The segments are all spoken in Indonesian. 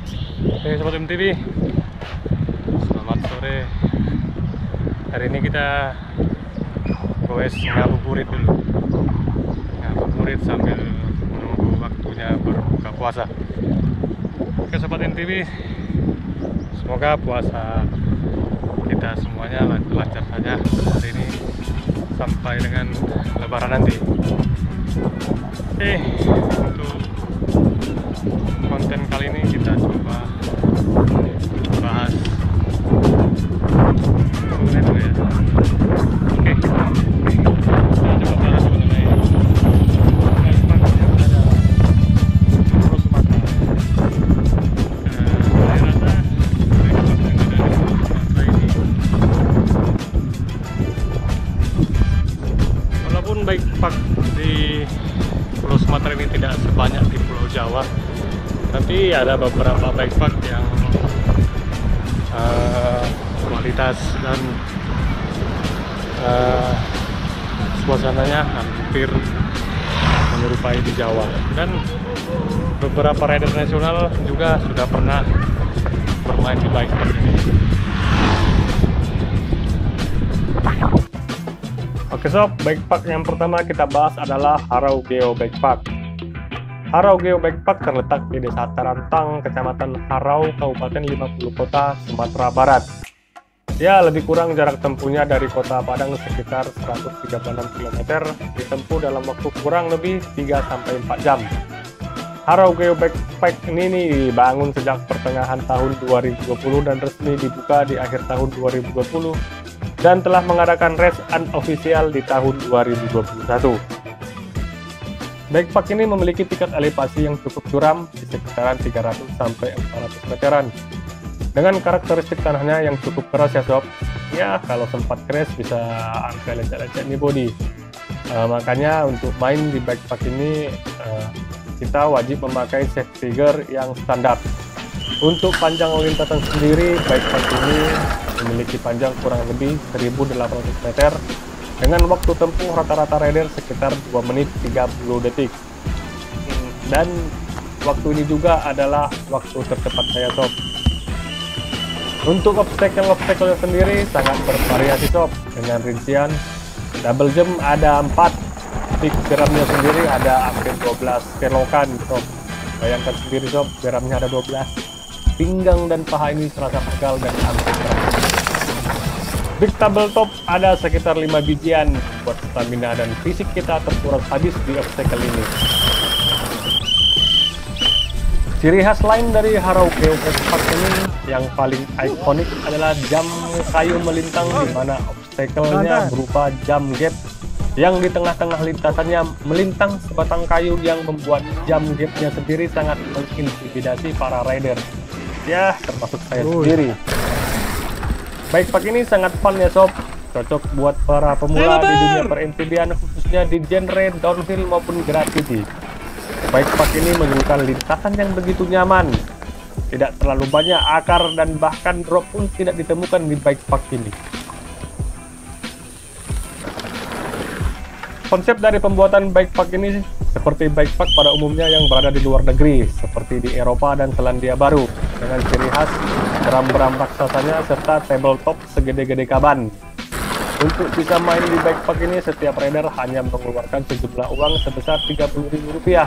Oke Sobat MTV, selamat sore. Hari ini kita goes ngabuburit dulu. Ngabuburit sambil menunggu waktunya berbuka puasa. Oke Sobat MTV, semoga puasa kita semuanya lancar saja hari ini sampai dengan lebaran nanti. Oke, untuk konten kali ini kita coba bahas dulu ya. Oke, kita coba bahas mengenai bike park yang ada di Pulau Sumatera. Saya rasa bike park yang ada di Pulau Sumatera ini, walaupun bike park di Pulau Sumatera ini tidak sebanyak di Pulau Jawa, tapi ada beberapa bike park yang kualitas dan suasananya hampir menyerupai di Jawa, dan beberapa rider nasional juga sudah pernah bermain di bike park ini. Oke sob, bike park yang pertama kita bahas adalah Harau Geo Bike Park. Harau Geo Bike Park terletak di Desa Tarantang, Kecamatan Harau, Kabupaten 50 Kota, Sumatera Barat. Ya, lebih kurang jarak tempuhnya dari Kota Padang sekitar 136 km, ditempuh dalam waktu kurang lebih 3-4 jam. Harau Geo Bike Park ini dibangun sejak pertengahan tahun 2020 dan resmi dibuka di akhir tahun 2020 dan telah mengadakan race unofficial di tahun 2021. Bike park ini memiliki tingkat elevasi yang cukup curam di sekitaran 300-400 meteran. Dengan karakteristik tanahnya yang cukup keras ya sob. Ya, kalau sempat crash bisa sampai lecet-lecet nih body. Makanya untuk main di bike park ini kita wajib memakai safety gear yang standar. Untuk panjang lintasan sendiri, bike park ini memiliki panjang kurang lebih 1.800 meter dengan waktu tempuh rata-rata rider sekitar 2 menit 30 detik. Dan waktu ini juga adalah waktu tercepat saya sob. Untuk obstacle sendiri sangat bervariasi sob, dengan rincian double jump ada 4, peak jeramnya sendiri ada hampir 12 kelokan sob. Bayangkan sendiri sob, jeramnya ada 12. Pinggang dan paha ini terasa pegal dan hampir berat. Big tabletop ada sekitar 5 bijian buat stamina dan fisik kita terkuras habis di obstacle ini. Ciri khas lain dari Harau Geo Bike Park ini yang paling ikonik adalah jam kayu melintang, di mana obstacle-nya berupa jam gap yang di tengah-tengah lintasannya melintang sebatang kayu yang membuat jam gap-nya sendiri sangat mengintimidasi para rider. Ya, termasuk saya sendiri. Bike park ini sangat fun ya sob, cocok buat para pemula di dunia per-MTB-an, khususnya di genre downhill maupun gravity. Bike park ini menyuguhkan lintasan yang begitu nyaman, tidak terlalu banyak akar dan bahkan drop pun tidak ditemukan di bike park ini. Konsep dari pembuatan bike park ini seperti bike park pada umumnya yang berada di luar negeri, seperti di Eropa dan Selandia Baru, dengan ciri khas beram-beram raksasanya serta tabletop segede-gede kaban. Untuk bisa main di bike park ini, setiap rider hanya mengeluarkan sejumlah uang sebesar Rp30.000,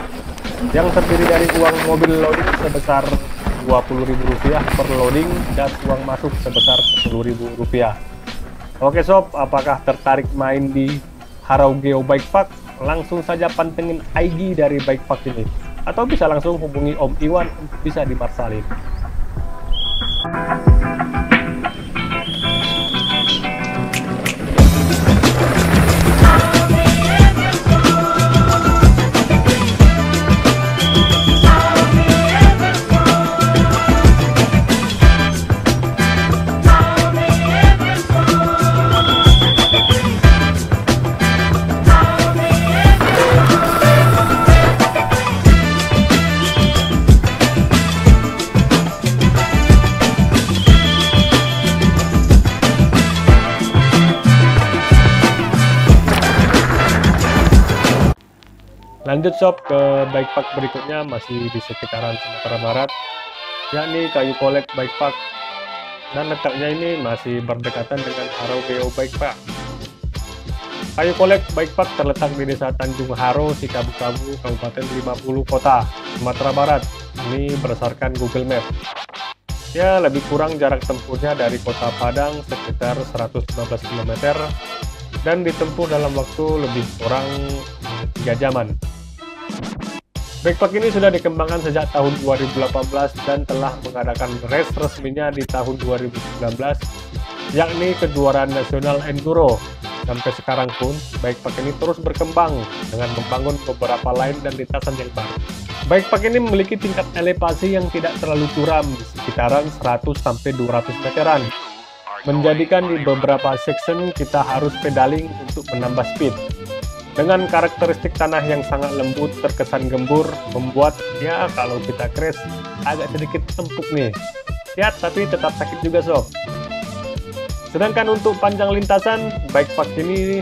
yang terdiri dari uang mobil loading sebesar Rp20.000 per loading dan uang masuk sebesar Rp10.000. Oke sob, apakah tertarik main di Harau Geo Bike Park? Langsung saja pantengin IG dari bike park ini, atau bisa langsung hubungi Om Iwan untuk bisa dimarsalin. Lanjut sob ke bike park berikutnya, masih di sekitaran Sumatera Barat. yakni kayu kolek bike park, dan letaknya ini masih berdekatan dengan Haro Geo Bike Park. Kayu kolek bike park terletak di Desa Tanjung Haro, Sikabu-Kabu, Kabupaten 50 Kota, Sumatera Barat. Ini berdasarkan Google Maps. Ya, lebih kurang jarak tempuhnya dari Kota Padang sekitar 115 km dan ditempuh dalam waktu lebih kurang 3 jaman. Bike park ini sudah dikembangkan sejak tahun 2018 dan telah mengadakan race resminya di tahun 2019, yakni kejuaraan nasional enduro. Sampai sekarang pun, bike park ini terus berkembang dengan membangun beberapa line dan lintasan yang baru. Bike park ini memiliki tingkat elevasi yang tidak terlalu curam, di sekitaran 100-200 meteran, menjadikan di beberapa section kita harus pedaling untuk menambah speed. Dengan karakteristik tanah yang sangat lembut, terkesan gembur, membuat ya kalau kita crash agak sedikit empuk nih. Ya, tapi tetap sakit juga sob. Sedangkan untuk panjang lintasan, bike park ini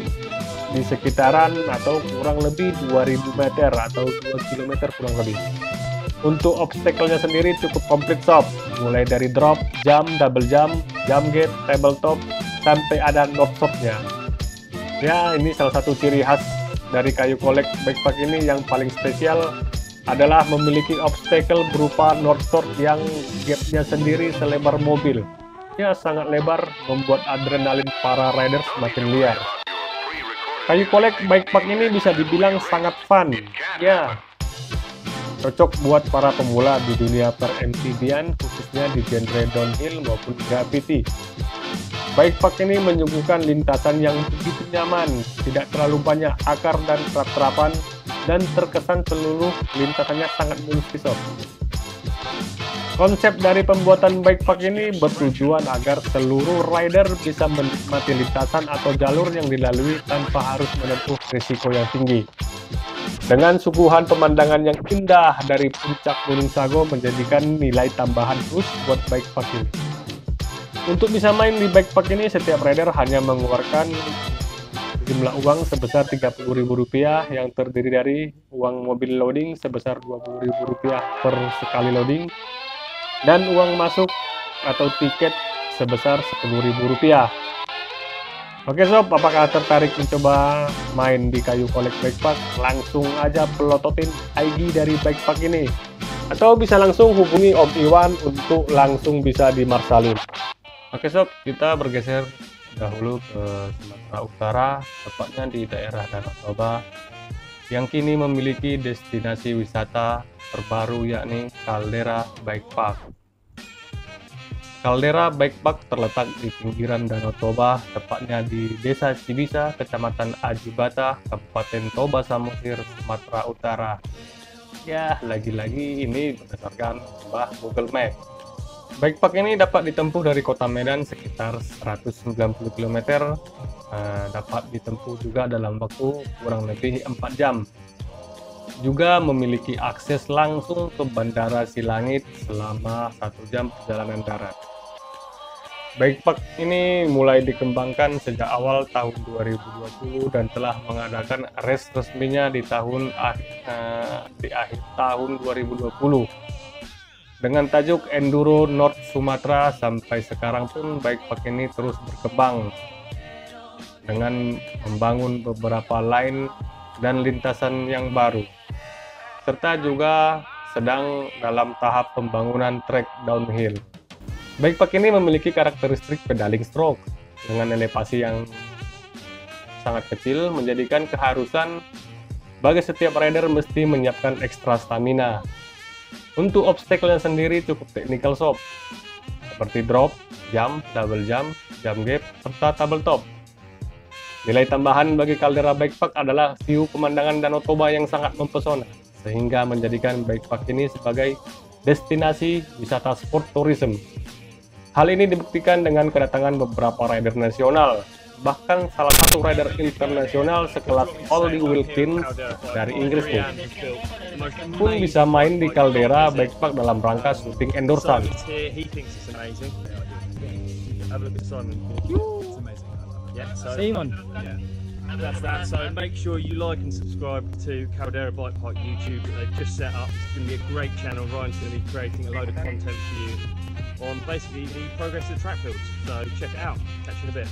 di sekitaran atau kurang lebih 2000 meter atau 2 km kurang lebih. Untuk obstacle-nya sendiri cukup komplit sob, mulai dari drop, jump, double jump, jump gate, tabletop, sampai ada north stop-nya. Ya, ini salah satu ciri khas dari kayu kolek bike park ini. Yang paling spesial adalah memiliki obstacle berupa north stop yang gap-nya sendiri selebar mobil. Ya, sangat lebar, membuat adrenalin para rider semakin liar. Kayu kolek bike park ini bisa dibilang sangat fun. Ya, cocok buat para pemula di dunia per-MTB-an, khususnya di genre downhill maupun graffiti. Bike park ini menyuguhkan lintasan yang begitu nyaman, tidak terlalu banyak akar dan trap-trapan, dan terkesan seluruh lintasannya sangat mulus pisau. Konsep dari pembuatan bike park ini bertujuan agar seluruh rider bisa menikmati lintasan atau jalur yang dilalui tanpa harus menempuh risiko yang tinggi. Dengan suguhan pemandangan yang indah dari puncak Gunung Sago menjadikan nilai tambahan plus buat bike park ini. Untuk bisa main di bike park ini, setiap rider hanya mengeluarkan jumlah uang sebesar Rp30.000 yang terdiri dari uang mobil loading sebesar Rp20.000 per sekali loading, dan uang masuk atau tiket sebesar Rp10.000. Oke sob, apakah tertarik mencoba main di kayu kolek bike park? Langsung aja pelototin ID dari bike park ini, atau bisa langsung hubungi Om Iwan untuk langsung bisa dimarsalin. Oke sob, kita bergeser dahulu ke Sumatera Utara, tepatnya di daerah Danau Toba, yang kini memiliki destinasi wisata terbaru yakni Caldera Bike Park. Caldera Bike Park terletak di pinggiran Danau Toba, tepatnya di Desa Cibisa, Kecamatan Ajibata, Kabupaten Toba Samosir, Sumatera Utara. Ya, lagi-lagi ini berdasarkan Google Maps. Bike park ini dapat ditempuh dari kota Medan sekitar 190 km, dapat ditempuh juga dalam waktu kurang lebih 4 jam. Juga memiliki akses langsung ke Bandara Silangit selama 1 jam perjalanan darat. Bike park ini mulai dikembangkan sejak awal tahun 2020 dan telah mengadakan race resminya di akhir tahun 2020 dengan tajuk Enduro North Sumatera. Sampai sekarang pun bike park ini terus berkembang dengan membangun beberapa line dan lintasan yang baru, serta juga sedang dalam tahap pembangunan trek downhill. Bike park ini memiliki karakteristik pedaling stroke dengan elevasi yang sangat kecil, menjadikan keharusan bagi setiap rider mesti menyiapkan ekstra stamina. Untuk obstacle-nya sendiri cukup teknikal sob, seperti drop, jump, double jump, jump gap, serta tabletop. Nilai tambahan bagi Caldera Bike Park adalah view pemandangan Danau Toba yang sangat mempesona, sehingga menjadikan bike park ini sebagai destinasi wisata sport tourism. Hal ini dibuktikan dengan kedatangan beberapa rider nasional, bahkan salah satu rider internasional sekelas Ollie Wilkins dari Inggris pun bisa main di Caldera Bike Park dalam rangka syuting endorsan. Simon. That's that. So make sure you like and subscribe to Caldera Bike Park YouTube that they've just set up. It's going to be a great channel. Ryan's going to be creating a load of content for you on basically the progress of the track builds. So check it out. Catch you in a bit.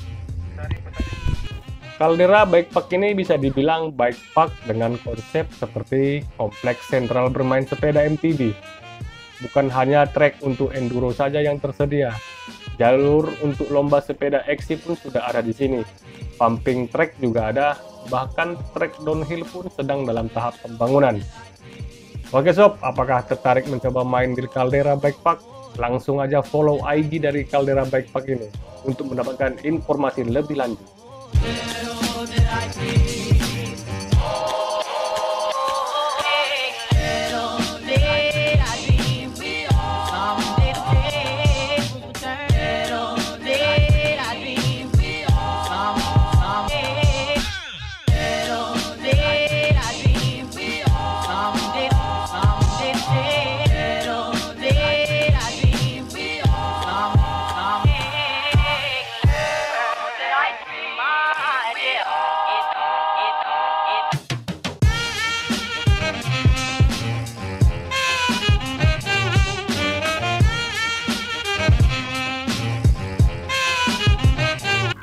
Caldera Bike Park ini bisa dibilang bike park dengan konsep seperti kompleks sentral bermain sepeda MTB. Bukan hanya trek untuk enduro saja yang tersedia. Jalur untuk lomba sepeda XC pun sudah ada di sini. Pumping track juga ada, bahkan trek downhill pun sedang dalam tahap pembangunan. Oke sob, apakah tertarik mencoba main di Caldera Bike Park? Langsung aja follow IG dari Caldera Bike Park ini untuk mendapatkan informasi lebih lanjut.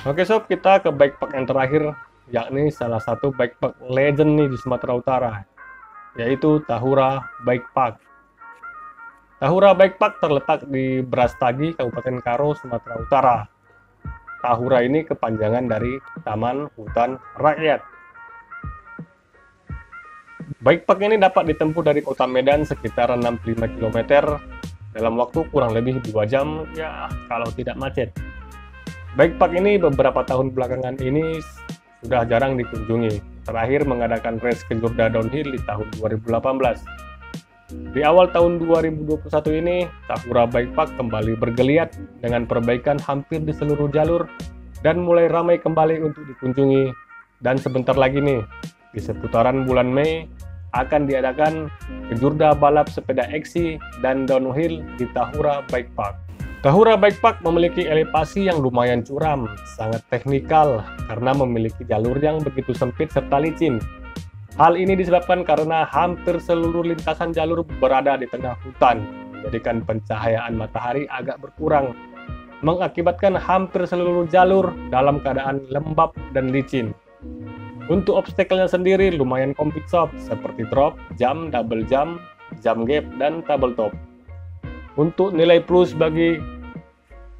Oke sob, kita ke bike park yang terakhir, yakni salah satu bike park legend nih di Sumatera Utara, yaitu Tahura Bike Park. Tahura Bike Park terletak di Brastagi, Kabupaten Karo, Sumatera Utara. Tahura ini kepanjangan dari Taman Hutan Rakyat. Bike park ini dapat ditempuh dari kota Medan sekitar 65 km dalam waktu kurang lebih 2 jam, ya kalau tidak macet. Bike park ini beberapa tahun belakangan ini sudah jarang dikunjungi. Terakhir mengadakan race kejurda downhill di tahun 2018. Di awal tahun 2021 ini, Tahura Bike Park kembali bergeliat dengan perbaikan hampir di seluruh jalur dan mulai ramai kembali untuk dikunjungi. Dan sebentar lagi nih, di seputaran bulan Mei akan diadakan kejurda balap sepeda XC dan downhill di Tahura Bike Park. Tahura Bike Park memiliki elevasi yang lumayan curam, sangat teknikal karena memiliki jalur yang begitu sempit serta licin. Hal ini disebabkan karena hampir seluruh lintasan jalur berada di tengah hutan, menjadikan pencahayaan matahari agak berkurang, mengakibatkan hampir seluruh jalur dalam keadaan lembab dan licin. Untuk obstacle-nya sendiri lumayan komplit sob, seperti drop, jump, double jump, jump gap, dan tabletop. Untuk nilai plus bagi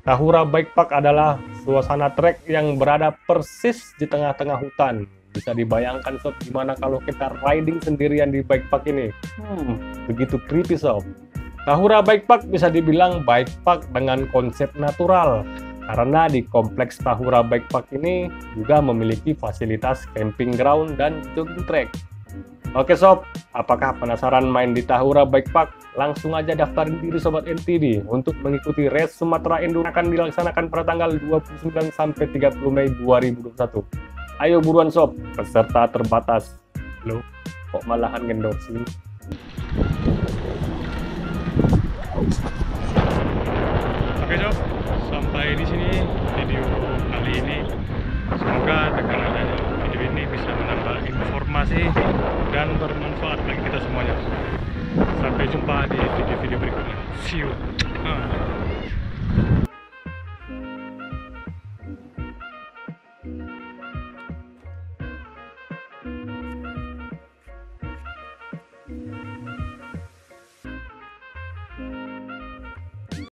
Tahura Bike Park adalah suasana trek yang berada persis di tengah-tengah hutan. Bisa dibayangkan sob, gimana kalau kita riding sendirian di bike park ini? Begitu creepy sob. Tahura Bike Park bisa dibilang bike park dengan konsep natural, karena di kompleks Tahura Bike Park ini juga memiliki fasilitas camping ground dan jogging track. Oke sob, apakah penasaran main di Tahura Bike Park? Langsung aja daftarin diri sobat NTD untuk mengikuti race Sumatera Enduro akan dilaksanakan pada tanggal 29 sampai 30 Mei 2021. Ayo buruan sob, peserta terbatas. Loh, kok malahan endorse? Oke sob, sampai di sini video kali ini. Semoga dengan adanya video ini bisa menambah informasi dan bermanfaat bagi kita semuanya. Sampai jumpa di video-video berikutnya. See you.